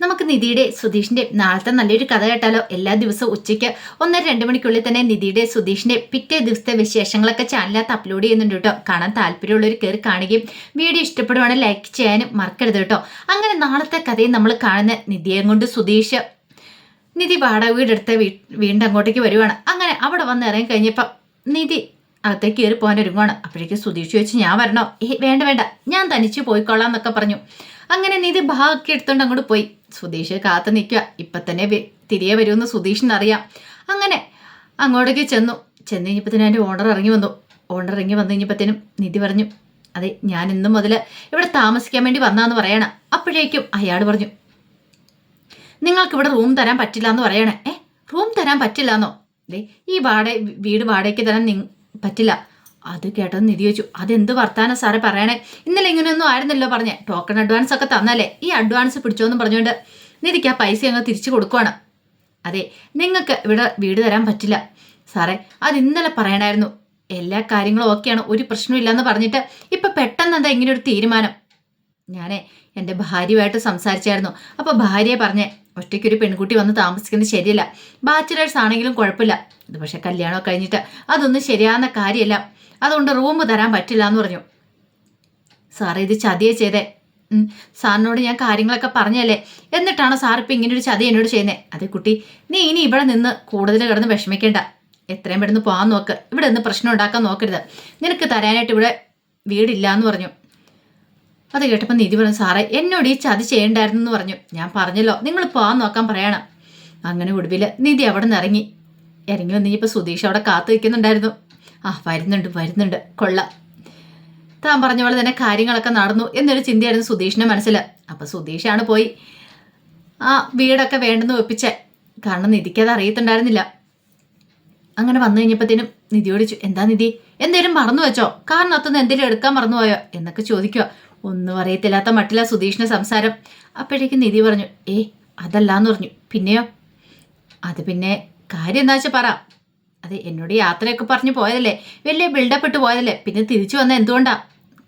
നമുക്ക് നിധിയുടെ സുധീഷിന്റെ നാളത്തെ നല്ലൊരു കഥ കേട്ടാലോ? എല്ലാ ദിവസവും ഉച്ചയ്ക്ക് 1-2 മണിക്കുള്ളിൽ തന്നെ നിധിയുടെ സുധീഷിന്റെ പിറ്റേ ദിവസത്തെ വിശേഷങ്ങളൊക്കെ ചാനലിനകത്ത് അപ്ലോഡ് ചെയ്യുന്നുണ്ട് കേട്ടോ. കാണാൻ താല്പര്യമുള്ളവർ കയറി കാണുകയും വീഡിയോ ഇഷ്ടപ്പെടുവാണെങ്കിൽ ലൈക്ക് ചെയ്യാനും മറക്കരുത് കേട്ടോ. അങ്ങനെ നാളത്തെ കഥയും നമ്മൾ കാണുന്ന നിധിയെ കൊണ്ട് സുധീഷ് നിധി വാടക വീടെടുത്ത് വീണ്ടും അങ്ങോട്ടേക്ക് വരുവാണ്. അങ്ങനെ അവിടെ വന്ന് ഇറങ്ങി കഴിഞ്ഞപ്പം നിധി അകത്തേക്ക് കയറി പോകാൻ ഒരുങ്ങുവാണ്. അപ്പോഴേക്കും സുധീഷ് ചോദിച്ചു, ഞാൻ വരണോ? വേണ്ട വേണ്ട, ഞാൻ തനിച്ച് പോയിക്കോളാം എന്നൊക്കെ പറഞ്ഞു. അങ്ങനെ നിധി ഭാഗമൊക്കെ എടുത്തോണ്ട് അങ്ങോട്ട് പോയി. സുധീഷ് കാത്തു നിൽക്കുക. ഇപ്പം തന്നെ തിരികെ വരുമെന്ന് സുധീഷിനറിയാം. അങ്ങനെ അങ്ങോട്ടേക്ക് ചെന്നു കഴിഞ്ഞപ്പോഴത്തേനും എൻ്റെ ഓണർ ഇറങ്ങി വന്നു. ഓണർ ഇറങ്ങി വന്നു കഴിഞ്ഞപ്പോഴത്തേനും നിധി പറഞ്ഞു, അതെ, ഞാൻ ഇന്നും മുതൽ ഇവിടെ താമസിക്കാൻ വേണ്ടി വന്നാന്ന് പറയണം. അപ്പോഴേക്കും അയാൾ പറഞ്ഞു, നിങ്ങൾക്കിവിടെ റൂം തരാൻ പറ്റില്ല എന്ന് പറയണേ. റൂം തരാൻ പറ്റില്ല എന്നോ? ദേ ഈ വീട് വാടകയ്ക്ക് തരാൻ പറ്റില്ല. അത് കേട്ടോ നിധി ചോദിച്ചു, അതെന്ത് വർത്താനം സാറേ പറയണേ? ഇന്നലെ ഇങ്ങനെയൊന്നും ആയിരുന്നല്ലോ പറഞ്ഞേ. ടോക്കൺ അഡ്വാൻസ് ഒക്കെ തന്നല്ലേ, ഈ അഡ്വാൻസ് പിടിച്ചോന്നും പറഞ്ഞുകൊണ്ട് നിധിക്ക് ആ പൈസ അങ്ങ് തിരിച്ചു കൊടുക്കുവാണ്. അതെ, നിങ്ങൾക്ക് ഇവിടെ വീട് തരാൻ പറ്റില്ല സാറേ, അത് ഇന്നലെ പറയണമായിരുന്നു. എല്ലാ കാര്യങ്ങളും ഓക്കെയാണ്, ഒരു പ്രശ്നമില്ലെന്ന് പറഞ്ഞിട്ട് ഇപ്പം പെട്ടെന്ന് എന്താ ഇങ്ങനെ ഒരു തീരുമാനം? ഞാനേ എൻ്റെ ഭാര്യയുമായിട്ട് സംസാരിച്ചായിരുന്നു. അപ്പോൾ ഭാര്യയെ പറഞ്ഞേ, ഒറ്റയ്ക്കൊരു പെൺകുട്ടി വന്ന് താമസിക്കുന്നത് ശരിയല്ല. ബാച്ചിലേഴ്സ് ആണെങ്കിലും കുഴപ്പമില്ല, ഇത് പക്ഷെ കല്യാണമൊക്കെ കഴിഞ്ഞിട്ട് അതൊന്നും ശരിയാകുന്ന കാര്യമല്ല. അതുകൊണ്ട് റൂം തരാൻ പറ്റില്ല എന്ന് പറഞ്ഞു. സാറേ, ഇത് ചതിയെ ചെയ്തേ. സാറിനോട് ഞാൻ കാര്യങ്ങളൊക്കെ പറഞ്ഞല്ലേ, എന്നിട്ടാണ് സാർ ഇപ്പം ഇങ്ങനൊരു ചതി എന്നോട് ചെയ്യുന്നത്. അതെ കുട്ടി, നീ ഇനി ഇവിടെ നിന്ന് കൂടുതൽ കിടന്ന് വിഷമിക്കേണ്ട. എത്രയും പെട്ടെന്ന് പോകാൻ നോക്ക്. ഇവിടെ നിന്ന് പ്രശ്നം ഉണ്ടാക്കാൻ നോക്കരുത്. നിനക്ക് തരാനായിട്ട് ഇവിടെ വീടില്ല എന്ന് പറഞ്ഞു. അത് കേട്ടപ്പോൾ നിധി പറഞ്ഞു, സാറേ എന്നോട് ഈ ചതി ചെയ്യണ്ടായിരുന്നു എന്ന് പറഞ്ഞു. ഞാൻ പറഞ്ഞല്ലോ, നിങ്ങൾ പോകാൻ നോക്കാൻ പറയണം. അങ്ങനെ ഒടുവിൽ നിധി അവിടെ നിന്ന് ഇറങ്ങി വന്നു കഴിഞ്ഞപ്പോൾ സുധീഷ് അവിടെ കാത്തു നിൽക്കുന്നുണ്ടായിരുന്നു. വരുന്നുണ്ട് കൊള്ളാം, താൻ പറഞ്ഞ പോലെ തന്നെ കാര്യങ്ങളൊക്കെ നടന്നു എന്നൊരു ചിന്തയായിരുന്നു സുധീഷിൻ്റെ മനസ്സിൽ. അപ്പം സുധീഷാണ് പോയി ആ വീടൊക്കെ വേണ്ടെന്ന് വെപ്പിച്ചേ. കാരണം നിധിക്കത് അറിയത്തുണ്ടായിരുന്നില്ല. അങ്ങനെ വന്നു കഴിഞ്ഞപ്പോഴത്തേനും നിധിയോട് ചോദിച്ചു, എന്താ നിധി, എന്തേലും മറന്നു വെച്ചോ? കാരണത്തൊന്ന് എന്തെങ്കിലും എടുക്കാൻ മറന്നുപോയോ എന്നൊക്കെ ചോദിക്കുക. ഒന്നും അറിയത്തില്ലാത്ത മട്ടില്ല സുധീഷിൻ്റെ സംസാരം. അപ്പോഴേക്കും നിധി പറഞ്ഞു, അതല്ലാന്ന് പറഞ്ഞു. പിന്നെയോ? അത് പിന്നെ കാര്യം എന്താ വെച്ചാൽ പറ. അതെ, എന്നോട് യാത്രയൊക്കെ പറഞ്ഞു പോയതല്ലേ, വലിയ ബിൽഡപ്പ് ഇട്ട് പോയതല്ലേ, പിന്നെ തിരിച്ചു വന്ന എന്തുകൊണ്ടാ?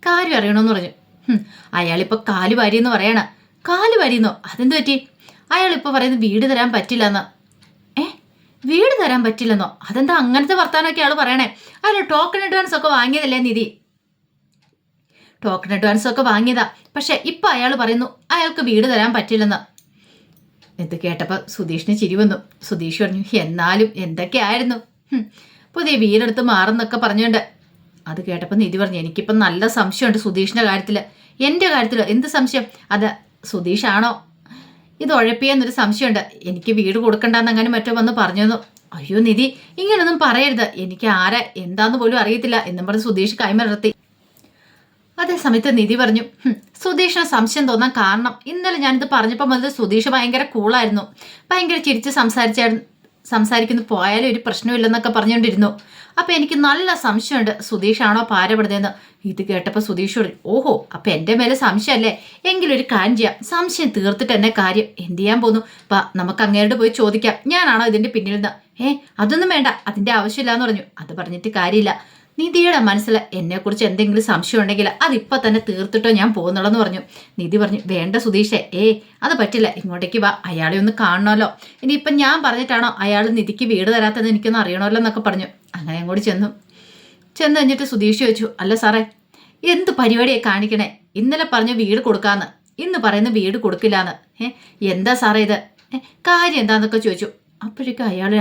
കാര്യം അറിയണമെന്ന് പറഞ്ഞു. അയാളിപ്പോൾ കാല് വാരിയെന്ന് പറയണ. കാല് വാരിയെന്നോ? അതെന്ത് പറ്റി? അയാളിപ്പോൾ പറയുന്നത് വീട് തരാൻ പറ്റില്ലെന്ന്. വീട് തരാൻ പറ്റില്ലെന്നോ? അതെന്താ അങ്ങനത്തെ വർത്താനമൊക്കെ അയാൾ പറയണേ? അയാൾ ടോക്കൺ അഡ്വാൻസ് ഒക്കെ വാങ്ങിയതല്ലേ നിധി? ടോക്കൺ അഡ്വാൻസ് ഒക്കെ വാങ്ങിയതാ, പക്ഷെ ഇപ്പം അയാൾ പറയുന്നു അയാൾക്ക് വീട് തരാൻ പറ്റില്ലെന്ന്. ഇത് കേട്ടപ്പോൾ സുധീഷിന് ചിരി വന്നു. സുധീഷ് പറഞ്ഞു, എന്നാലും എന്തൊക്കെയായിരുന്നു, പുതിയ വീടെടുത്ത് മാറുന്നൊക്കെ പറഞ്ഞുകൊണ്ട്. അത് കേട്ടപ്പോൾ നിധി പറഞ്ഞു, എനിക്കിപ്പം നല്ല സംശയമുണ്ട് സുധീഷിൻ്റെ കാര്യത്തിൽ. എൻ്റെ കാര്യത്തിൽ എന്ത് സംശയം? അത് സുധീഷാണോ ഇത് ഉഴപ്പിയെന്നൊരു സംശയമുണ്ട്. എനിക്ക് വീട് കൊടുക്കണ്ടെന്ന് അങ്ങനെ മറ്റോ വന്ന് പറഞ്ഞെന്നു. അയ്യോ നിധി, ഇങ്ങനൊന്നും പറയരുത്, എനിക്ക് ആരെ എന്താന്ന് പോലും അറിയത്തില്ല എന്നും പറഞ്ഞ് സുധീഷ് കൈമലർത്തി. അതേസമയത്ത് നിധി പറഞ്ഞു, സുധീഷിന് സംശയം തോന്നാൻ കാരണം ഇന്നലെ ഞാനിത് പറഞ്ഞപ്പോൾ മുതൽ സുധീഷ് ഭയങ്കര കൂളായിരുന്നു, ഭയങ്കര ചിരിച്ച് സംസാരിക്കുന്നു, പോയാലും ഒരു പ്രശ്നമില്ലെന്നൊക്കെ പറഞ്ഞുകൊണ്ടിരുന്നു. അപ്പം എനിക്ക് നല്ല സംശയമുണ്ട് സുധീഷാണോ പാരപ്പെടുന്നതെന്ന്. ഇത് കേട്ടപ്പോൾ സുധീഷ് പറയും, ഓഹോ, അപ്പം എൻ്റെ മേലെ സംശയമല്ലേ? എങ്കിലൊരു കാര്യം ചെയ്യാം, സംശയം തീർത്തിട്ട് എന്നെ കാര്യം എന്ത് ചെയ്യാൻ പോന്നു? നമുക്ക് അങ്ങേരോട് പോയി ചോദിക്കാം, ഞാനാണോ ഇതിൻ്റെ പിന്നിൽ? അതൊന്നും വേണ്ട, അതിൻ്റെ ആവശ്യമില്ല എന്ന് പറഞ്ഞു. അത് പറഞ്ഞിട്ട് കാര്യമില്ല, നിധിയുടെ മനസ്സിൽ എന്നെക്കുറിച്ച് എന്തെങ്കിലും സംശയം ഉണ്ടെങ്കിൽ അതിപ്പോൾ തന്നെ തീർത്തിട്ടോ ഞാൻ പോകുന്നുള്ളെന്ന് പറഞ്ഞു. നിധി പറഞ്ഞു, വേണ്ട സുധീഷേ, അത് പറ്റില്ല, ഇങ്ങോട്ടേക്ക് വാ, അയാളെ ഒന്ന് കാണണമല്ലോ. ഇനിയിപ്പം ഞാൻ പറഞ്ഞിട്ടാണോ അയാൾ നിധിക്ക് വീട് തരാത്തത് എനിക്കൊന്ന് അറിയണമല്ലോ എന്നൊക്കെ പറഞ്ഞു. അങ്ങനെ അങ്ങോട്ട് ചെന്നു കഴിഞ്ഞിട്ട് സുധീഷ് ചോദിച്ചു, അല്ല സാറേ, എന്ത് പരിപാടിയാണ് കാണിക്കണേ? ഇന്നലെ പറഞ്ഞ വീട് കൊടുക്കാന്ന്, ഇന്ന് പറയുന്ന വീട് കൊടുക്കില്ലാന്ന്. എന്താ സാറേ ഇത്? കാര്യം എന്താന്നൊക്കെ ചോദിച്ചു. അപ്പോഴേക്കും അയാൾ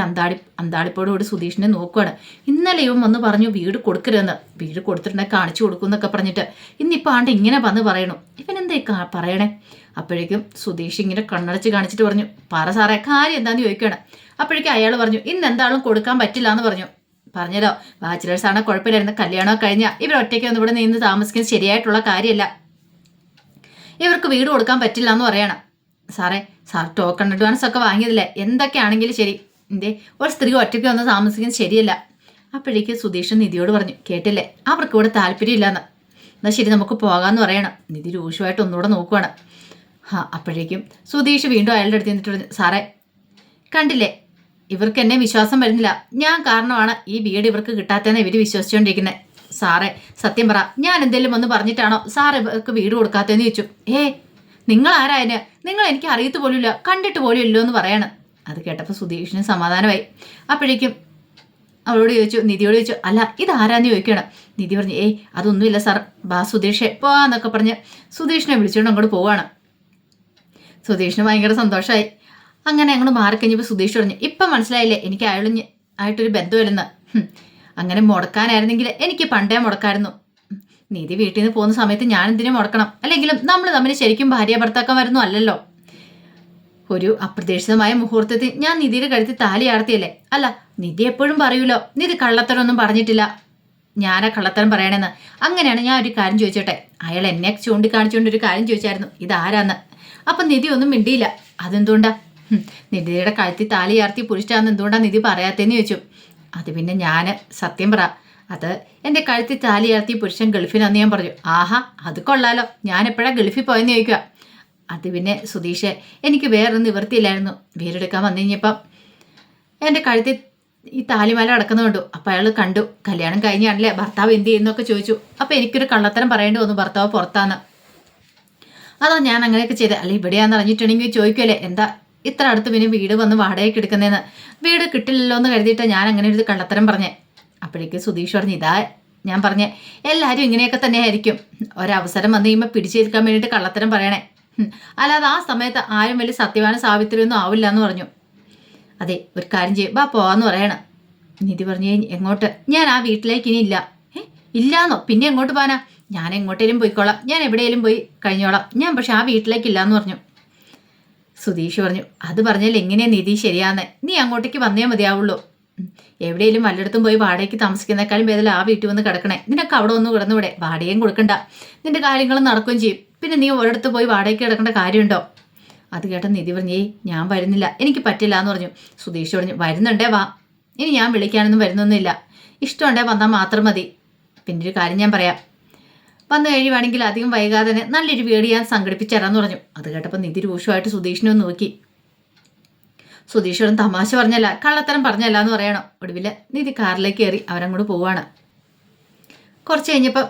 അന്താളിപ്പോടുകൂടി സുധീഷിനെ നോക്കുകയാണ്. ഇന്നലെ ഇവൻ വന്ന് പറഞ്ഞു വീട് കൊടുക്കരുതെന്ന്, വീട് കൊടുത്തിട്ടുണ്ടെങ്കിൽ കാണിച്ചു കൊടുക്കും എന്നൊക്കെ പറഞ്ഞിട്ട് ഇന്നിപ്പോൾ ആണ്ട് ഇങ്ങനെ വന്ന് പറയണു. ഇവനെന്താ പറയണേ? അപ്പോഴേക്കും സുധീഷ് ഇങ്ങനെ കണ്ണടച്ച് കാണിച്ചിട്ട് പറഞ്ഞു, പറ സാറേ, കാര്യം എന്താന്ന് ചോദിക്കുകയാണ്. അപ്പോഴേക്കും അയാൾ പറഞ്ഞു, ഇന്ന് എന്താളും കൊടുക്കാൻ പറ്റില്ല എന്ന് പറഞ്ഞല്ലോ, ബാച്ചിലേഴ്സ് ആണോ കുഴപ്പമില്ലായിരുന്നു, കല്യാണമൊക്കെ കഴിഞ്ഞാൽ ഇവർ ഒറ്റയ്ക്ക് ഒന്ന് ഇവിടെ നിന്ന് താമസിക്കുന്നത് ശരിയായിട്ടുള്ള കാര്യമല്ല, ഇവർക്ക് വീട് കൊടുക്കാൻ പറ്റില്ല എന്ന് പറയണം. സാറേ, സാർ ടോക്കൺ അഡ്വാൻസ് ഒക്കെ വാങ്ങിയതില്ലേ, എന്തൊക്കെയാണെങ്കിലും ശരി, ഒരു സ്ത്രീ ഒറ്റയ്ക്ക് വന്ന് താമസിക്കുന്നത് ശരിയല്ല. അപ്പോഴേക്ക് സുധീഷ് നിധിയോട് പറഞ്ഞു, കേട്ടില്ലേ, അവർക്ക് ഇവിടെ താല്പര്യമില്ലാന്ന്. എന്നാൽ ശരി, നമുക്ക് പോകാമെന്ന് പറയണം. നിധി രൂക്ഷമായിട്ട് ഒന്നുകൂടെ നോക്കുവാണ്. അപ്പോഴേക്കും സുധീഷ് വീണ്ടും അയാളുടെ അടുത്ത് നിന്നിട്ട് പറഞ്ഞു, സാറേ കണ്ടില്ലേ, ഇവർക്ക് എന്നെ വിശ്വാസം വരുന്നില്ല, ഞാൻ കാരണമാണ് ഈ വീട് ഇവർക്ക് കിട്ടാത്തതെന്ന് ഇവർ വിശ്വസിച്ചുകൊണ്ടിരിക്കുന്നത്. സാറേ സത്യം പറ, ഞാൻ എന്തെങ്കിലും ഒന്ന് പറഞ്ഞിട്ടാണോ സാർ ഇവർക്ക് വീട് കൊടുക്കാത്തതെന്ന് ചോദിച്ചു. നിങ്ങൾ ആരായന്, നിങ്ങൾ എനിക്ക് അറിയത്ത് പോലുമില്ല, കണ്ടിട്ട് പോലും ഇല്ലോ എന്ന് പറയണം. അത് കേട്ടപ്പോൾ സുധീഷിന് സമാധാനമായി. അപ്പോഴേക്കും അവളോട് ചോദിച്ചു, നിധിയോട് ചോദിച്ചു, അല്ല ഇതാരാന്ന് ചോദിക്കണം. നിധി പറഞ്ഞു, ഏയ് അതൊന്നുമില്ല സാർ, ബാ സുധീഷേ പോവാന്നൊക്കെ പറഞ്ഞ് സുധീഷിനെ വിളിച്ചുകൊണ്ട് അങ്ങോട്ട് പോവാണ്. സുധീഷിന് ഭയങ്കര സന്തോഷമായി. അങ്ങനെ അങ്ങോട്ട് മാറിക്കഴിഞ്ഞപ്പോൾ സുധീഷ് പറഞ്ഞു, ഇപ്പം മനസ്സിലായില്ലേ എനിക്ക് ആയിട്ടൊരു ബന്ധമില്ലെന്ന്. അങ്ങനെ മുടക്കാനായിരുന്നെങ്കിൽ എനിക്ക് പണ്ടേ മുടക്കായിരുന്നു. നിധി വീട്ടിൽ നിന്ന് പോകുന്ന സമയത്ത് ഞാൻ എന്തിനു മുടക്കണം? അല്ലെങ്കിലും നമ്മൾ തമ്മിൽ ശരിക്കും ഭാര്യ ഭർത്താക്കം വരുന്നു അല്ലല്ലോ. ഒരു അപ്രതീക്ഷിതമായ മുഹൂർത്തത്തിൽ ഞാൻ നിധിയുടെ കഴുത്തിൽ താലിയാർത്തിയല്ലേ. അല്ല, നിധി എപ്പോഴും പറയൂലോ നിധി കള്ളത്തരമൊന്നും പറഞ്ഞിട്ടില്ല, ഞാനാ കള്ളത്തരം പറയണെന്ന്. അങ്ങനെയാണ് ഞാൻ ഒരു കാര്യം ചോദിച്ചോട്ടെ. അയാൾ എന്നെ ചൂണ്ടിക്കാണിച്ചുകൊണ്ട് ഒരു കാര്യം ചോദിച്ചായിരുന്നു, ഇതാരാന്ന്. അപ്പം നിധി ഒന്നും മിണ്ടിയില്ല. അതെന്തുകൊണ്ടാ? നിധിയുടെ കഴുത്തിൽ താലിയാർത്തി പുരുഷാന്ന് എന്തുകൊണ്ടാ നിധി പറയാത്തേന്ന് ചോദിച്ചു. അത് പിന്നെ ഞാൻ സത്യം പറ, അത് എൻ്റെ കഴുത്തിൽ താലിയാർത്തി പുരുഷൻ ഗൾഫിലാന്ന് ഞാൻ പറഞ്ഞു. ആഹാ, അത് കൊള്ളാലോ, ഞാൻ എപ്പോഴാ ഗൾഫിൽ പോയെന്ന് ചോദിക്കുക. അത് പിന്നെ സുധീഷെ, എനിക്ക് വേറൊന്നും നിവൃത്തിയില്ലായിരുന്നു. വീടെടുക്കാൻ വന്നു കഴിഞ്ഞപ്പം എൻ്റെ കഴുത്തിൽ ഈ താലിമാല അടക്കുന്ന കണ്ടു. അപ്പം അയാൾ കണ്ടു കല്യാണം കഴിഞ്ഞാണല്ലേ, ഭർത്താവ് എന്ത് ചെയ്യുന്നൊക്കെ ചോദിച്ചു. അപ്പം എനിക്കൊരു കള്ളത്തരം പറയേണ്ടി വന്നു, ഭർത്താവ് പുറത്താന്ന്. അതോ ഞാൻ അങ്ങനെയൊക്കെ ചെയ്തത്. അല്ല ഇവിടെയാന്ന് അറിഞ്ഞിട്ടുണ്ടെങ്കിൽ ചോദിക്കുമല്ലേ, എന്താ ഇത്ര അടുത്ത് പിന്നെ വീട് വന്ന് വാടകയ്ക്ക് എടുക്കുന്നതെന്ന്. വീട് കിട്ടില്ലല്ലോ എന്ന് കരുതിയിട്ട് ഞാൻ അങ്ങനെ ഒരു കള്ളത്തരം പറഞ്ഞേ. അപ്പോഴേക്ക് സുധീഷ് പറഞ്ഞു, ഇതാ ഞാൻ പറഞ്ഞേ, എല്ലാവരും ഇങ്ങനെയൊക്കെ തന്നെ ആയിരിക്കും. ഒരവസരം വന്നു കഴിയുമ്പോൾ പിടിച്ചേൽക്കാൻ വേണ്ടിയിട്ട് കള്ളത്തരം പറയണേ, അല്ലാതെ ആ സമയത്ത് ആരും വലിയ സത്യവാന സാവിത്രിയൊന്നും ആവില്ല എന്ന് പറഞ്ഞു. അതെ, ഒരു കാര്യം ചെയ്യും, ബാ പോവാന്ന് പറയണം. നിധി പറഞ്ഞു, എങ്ങോട്ട്? ഞാൻ ആ വീട്ടിലേക്ക് ഇനി ഇല്ല. ഇല്ലാന്നോ? പിന്നെ എങ്ങോട്ട് പോകാനാ? ഞാൻ എങ്ങോട്ടേലും പോയിക്കോളാം, ഞാൻ എവിടെയെങ്കിലും പോയി കഴിഞ്ഞോളാം, ഞാൻ പക്ഷെ ആ വീട്ടിലേക്ക് ഇല്ലാന്ന് പറഞ്ഞു. സുധീഷ് പറഞ്ഞു, അത് പറഞ്ഞാൽ എങ്ങനെയാ നിധി ശരിയാന്ന്? നീ അങ്ങോട്ടേക്ക് വന്നേ മതിയാവുള്ളൂ. എവിടെയെങ്കിലും വല്ലയിടത്തും പോയി വാടകയ്ക്ക് താമസിക്കുന്നേക്കാളും ഭേദം ആ വീട്ടിൽ വന്ന് കിടക്കണേ. നിനക്ക് അവിടെ ഒന്ന് കിടന്നുകൂടെ? വാടകയും കൊടുക്കണ്ട, നിന്റെ കാര്യങ്ങളും നടക്കുകയും ചെയ്യും. പിന്നെ നീ ഒരിടത്ത് പോയി വാടകയ്ക്ക് കിടക്കേണ്ട കാര്യമുണ്ടോ? അത് കേട്ട നിധി പറഞ്ഞേ, ഞാൻ വരുന്നില്ല, എനിക്ക് പറ്റില്ല എന്ന് പറഞ്ഞു. സുധീഷ് പറഞ്ഞു, വരുന്നുണ്ടേ വാ, ഇനി ഞാൻ വിളിക്കാനൊന്നും വരുന്നൊന്നുമില്ല, ഇഷ്ടമുണ്ടേ വന്നാൽ മാത്രം മതി. പിന്നെ ഒരു കാര്യം ഞാൻ പറയാം, വന്നു കഴിയുവാണെങ്കിൽ അധികം വൈകാതെ തന്നെ നല്ലൊരു വീട് ഞാൻ സംഘടിപ്പിച്ചരാന്ന് പറഞ്ഞു. അത് കേട്ടപ്പോൾ നിധി രൂക്ഷമായിട്ട് സുധീഷിനെ ഒന്ന് നോക്കി. സുധീഷോടും തമാശ പറഞ്ഞല്ല, കള്ളത്തരം പറഞ്ഞല്ല എന്ന് പറയണം. ഒടുവിൽ നിധി കാറിലേക്ക് കയറി അവരങ്ങോട്ട് പോവാണ്. കുറച്ച് കഴിഞ്ഞപ്പോൾ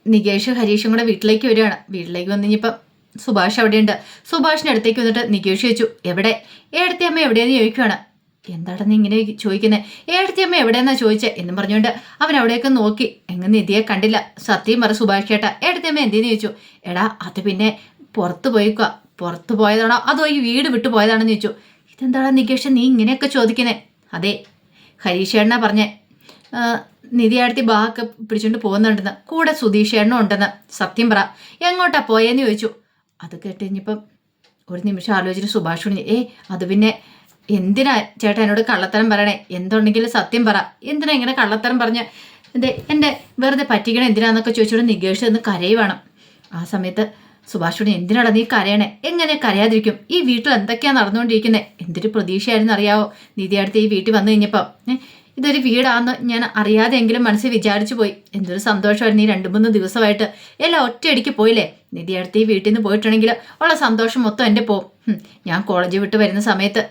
നികേഷ് ഹരീഷും കൂടെ വീട്ടിലേക്ക് വരികയാണ്. വീട്ടിലേക്ക് വന്നു കഴിഞ്ഞപ്പം സുഭാഷ് അവിടെയുണ്ട്. സുഭാഷിൻ്റെ അടുത്തേക്ക് വന്നിട്ട് നികേഷ് ചോദിച്ചു, എവിടെ? ഏടത്തി അമ്മ എവിടെയെന്ന് ചോദിക്കുകയാണ്. എന്താണെന്ന് ഇങ്ങനെ ചോദിക്കുന്നത്? ഏടത്തി അമ്മ എവിടെയെന്നാ ചോദിച്ചേ എന്നും പറഞ്ഞുകൊണ്ട് അവൻ അവിടേക്ക് നോക്കി. എങ്ങനെ നിധിയെ കണ്ടില്ല. സത്യം പറ സുഭാഷ് ചേട്ടാ, ഏടത്തി അമ്മ എന്തിനു ചോദിച്ചു. എടാ അത് പിന്നെ പുറത്ത് പോയിക്കുക, പുറത്ത് പോയതാണോ അതോ ഈ വീട് വിട്ടു പോയതാണെന്ന് ചോദിച്ചു. ഇതെന്താടാ നികേഷ് നീ ഇങ്ങനെയൊക്കെ ചോദിക്കുന്നേ? അതെ, ഹരീഷേണ്ണ പറഞ്ഞേ, നിധിയാടത്തി ബാഗൊക്കെ പിടിച്ചോണ്ട് പോകുന്നുണ്ടെന്ന്, കൂടെ സുധീഷേണ്ണും ഉണ്ടെന്ന്. സത്യം പറ, എങ്ങോട്ടാ പോയെന്ന് ചോദിച്ചു. അത് കേട്ട് കഴിഞ്ഞപ്പം ഒരു നിമിഷം ആലോചിച്ചിട്ട് സുഭാഷ് പറഞ്ഞു, അത് പിന്നെ എന്തിനാ ചേട്ടാ എന്നോട് കള്ളത്തരം പറയണേ? എന്തുണ്ടെങ്കിലും സത്യം പറ, എന്തിനാ ഇങ്ങനെ കള്ളത്തരം പറഞ്ഞ് എൻ്റെ വെറുതെ പറ്റിക്കണേ എന്തിനാന്നൊക്കെ ചോദിച്ചോണ്ട് നികേഷ് എന്ന് കരയുവാണ്. ആ സമയത്ത് സുഭാഷോട്, എന്തിനാടാ നീ കരയണേ? എങ്ങനെ കരയാതിരിക്കും? ഈ വീട്ടിൽ എന്തൊക്കെയാണ് നടന്നുകൊണ്ടിരിക്കുന്നത്? എന്തൊരു പ്രതീക്ഷയായിരുന്നു അറിയാവോ നിധി അടുത്ത് ഈ വീട്ടിൽ വന്നു കഴിഞ്ഞപ്പോൾ. ഇതൊരു വീടാണെന്ന് ഞാൻ അറിയാതെങ്കിലും മനസ്സിൽ വിചാരിച്ചു പോയി. എന്തൊരു സന്തോഷമായിരുന്നു ഈ 2-3 ദിവസമായിട്ട്. എല്ലാം ഒറ്റയടിക്ക് പോയില്ലേ? നിധി അടുത്ത് ഈ വീട്ടിൽ നിന്ന് പോയിട്ടുണ്ടെങ്കിൽ ഉള്ള സന്തോഷം മൊത്തം എൻ്റെ പോവും. ഞാൻ കോളേജ് വിട്ട് വരുന്ന സമയത്ത്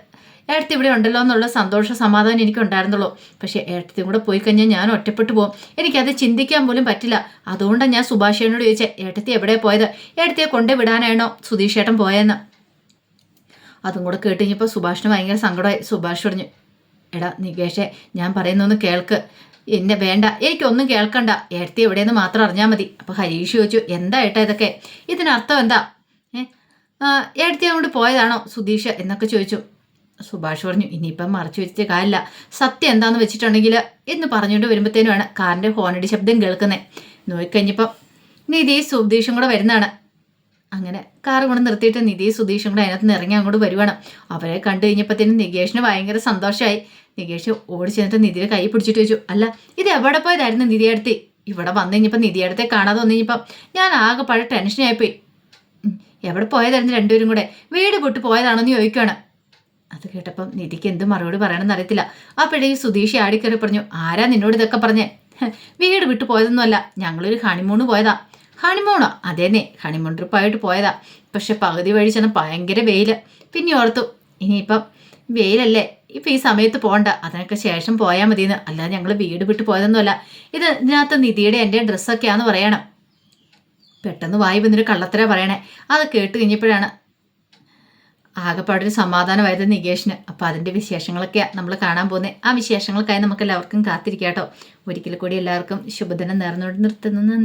ഏടത്തി ഇവിടെ ഉണ്ടല്ലോ എന്നുള്ള സന്തോഷ സമാധാനം എനിക്കുണ്ടായിരുന്നുള്ളൂ. പക്ഷേ ഏടത്തിയും കൂടെ പോയി കഴിഞ്ഞാൽ ഞാൻ ഒറ്റപ്പെട്ടു പോകും. എനിക്കത് ചിന്തിക്കാൻ പോലും പറ്റില്ല. അതുകൊണ്ടാണ് ഞാൻ സുഭാഷേനോട് ചോദിച്ചത്, ഏടത്തി എവിടെ പോയത്? ഏടത്തിയെ കൊണ്ടുവിടാനാണോ സുധീഷേട്ടൻ പോയെന്ന്. അതും കൂടെ കേട്ട് കഴിഞ്ഞപ്പോൾ സുഭാഷിന് ഭയങ്കര സങ്കടമായി. സുഭാഷ് പറഞ്ഞു, എടാ നികേഷേ, ഞാൻ പറയുന്നൊന്ന് കേൾക്ക്. എന്നെ വേണ്ട, എനിക്കൊന്നും കേൾക്കണ്ട, ഏടത്തി എവിടെയെന്ന് മാത്രം അറിഞ്ഞാൽ മതി. അപ്പോൾ ഹരീഷ് ചോദിച്ചു, എന്താ ഏട്ടാ ഇതൊക്കെ? ഇതിനർത്ഥം എന്താ? ഏടത്തി അങ്ങോട്ട് പോയതാണോ സുധീഷ് എന്നൊക്കെ ചോദിച്ചു. സുഭാഷ് പറഞ്ഞു, ഇനിയിപ്പം മറച്ചു വെച്ചിട്ട് കാര്യമില്ല, സത്യം എന്താണെന്ന് വെച്ചിട്ടുണ്ടെങ്കിൽ എന്ന് പറഞ്ഞുകൊണ്ട് വരുമ്പോഴത്തേനുമാണ് കാറിൻ്റെ ഹോണടി ശബ്ദം കേൾക്കുന്നത്. നോക്കിക്കഴിഞ്ഞപ്പം നിധി സുധീഷും കൂടെ വരുന്നതാണ്. അങ്ങനെ കാർ കൊണ്ട് നിർത്തിയിട്ട് നിധി സുധീഷും കൂടെ അതിനകത്ത് നിന്ന് ഇറങ്ങി അങ്ങോട്ട് വരുവാണ്. അവരെ കണ്ടു കഴിഞ്ഞപ്പോഴത്തേനും നികേഷിന് ഭയങ്കര സന്തോഷമായി. നികേഷ് ഓടി ചെന്നിട്ട് നിധിയുടെ കൈ പിടിച്ചിട്ട് ചോദിച്ചു, അല്ല ഇത് എവിടെ പോയതായിരുന്നു നിധിയടുത്ത്? ഇവിടെ വന്നു കഴിഞ്ഞപ്പോൾ നിധിയടുത്തെ കാണാതെ വന്നു കഴിഞ്ഞപ്പം ഞാൻ ആകെ പഴയ ടെൻഷനായിപ്പോയി. എവിടെ പോയതായിരുന്നു രണ്ടുപേരും കൂടെ? വീട് വിട്ട് പോയതാണോ എന്ന് ചോദിക്കുകയാണ്. അത് കേട്ടപ്പം നിധിക്ക് എന്ത് മറുപടി പറയണമെന്ന് അറിയത്തില്ല. അപ്പോഴേക്കും സുധീഷ് ആടിക്കറി പറഞ്ഞു, ആരാ നിന്നോട് ഇതൊക്കെ പറഞ്ഞേ? വീട് വിട്ടു പോയതൊന്നുമല്ല, ഞങ്ങളൊരു ഹണിമൂണ് പോയതാ. ഹണിമൂണോ? അതേന്നെ, ഹണിമൂൺ ട്രിപ്പായിട്ട് പോയതാ. പക്ഷെ പകുതി വഴി ചെന്ന് ഭയങ്കര വെയില്. പിന്നെ ഓർത്തു ഇനിയിപ്പം വെയിലല്ലേ, ഇപ്പം ഈ സമയത്ത് പോകണ്ട, അതിനൊക്കെ ശേഷം പോയാൽ മതിയെന്ന്. അല്ലാതെ ഞങ്ങൾ വീട് വിട്ട് പോയതൊന്നുമല്ല. ഇതിനകത്ത് നിധിയുടെ എൻ്റെ ഡ്രസ്സൊക്കെയാന്ന് പറയണം. പെട്ടെന്ന് വായി വന്നൊരു കള്ളത്തര പറയണേ. അത് കേട്ട് കഴിഞ്ഞപ്പോഴാണ് ആകെപ്പാടൊരു സമാധാനമായത് നികേഷിന്. അപ്പോൾ അതിൻ്റെ വിശേഷങ്ങളൊക്കെയാണ് നമ്മൾ കാണാൻ പോകുന്നത്. ആ വിശേഷങ്ങൾക്കായി നമുക്ക് എല്ലാവർക്കും കാത്തിരിക്കാം കേട്ടോ. ഒരിക്കൽ കൂടി എല്ലാവർക്കും ശുഭദിനം നേർന്നുകൊണ്ട് നിർത്തുന്നു. നന്ദി.